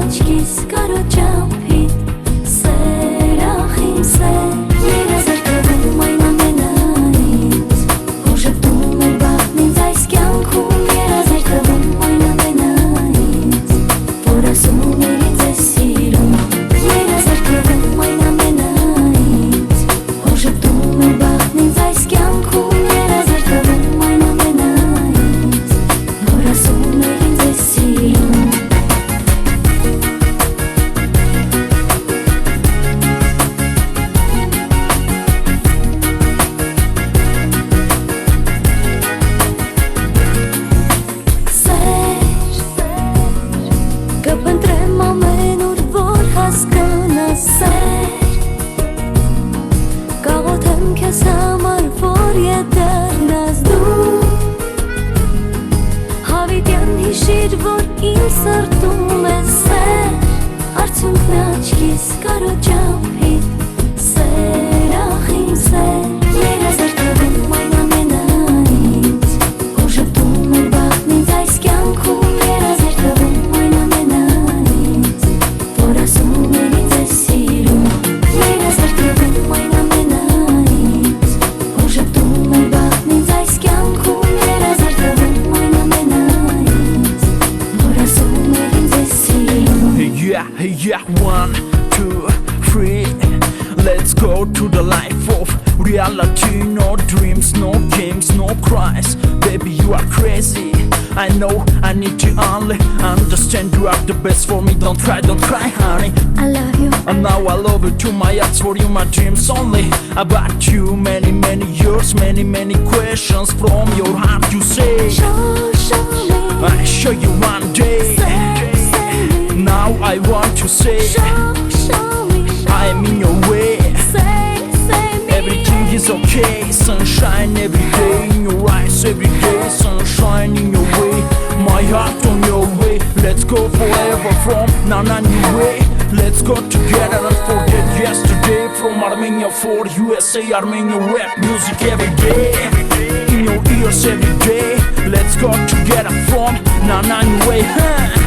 աչքիս կարո ճամփի սերախիմ սեր երազարկվում այն ամենայից որ ժպտում էր բախտն ինձ այս կյանքում երազարկվում այն ամենայից որ ասում էր ինձ է սիրում երազարկվում այն ամենայից որ ժպտում էր բախտն ինձ այս կյանքում երազարկվում այն ամենայից որ ասում էր ինձ է սիրում Կպընտրեմ ամեն ուր, որ հասկանաս սեր Կաղոթեմ քեզ համար, որ ետեռնաս դու Հավիտյան հիշիր, որ իմ սրտում է սեր Արդյունքն է աչքիս կարո ճամփի սերախիմ սեր Երազարկվում այն ամենայից որ ժպտում էր բախտն ինձ այս կյանքում Երազարկվում այն ամենայից որ ասում էր ինձ է սիրում Երազարկվում այն ամենայից որ ժպտում էր բախտն ինձ այս կյանքում Երազարկվում այն ամենայից որ ասում էր ինձ է սիրում Yeah, 1, 2, 3 Let's go to the life of reality No dreams, no games, no cries Baby, you are crazy I know, I need to only understand You are the best for me, don't cry, honey I love you And now I love you too, my heart's for you, my dreams only About you, many years, many questions From your heart you say Show me I show you one day Say me Now I want to say Show me I am in your way Say me Everything is okay Sunshine every day in your eyes Every day sunshine in your way My heart on your way Let's go forever from now new way Let's go together and forget yesterday From Armenia for USA Armenia rap music every day In your ears every day Let's go together from now new way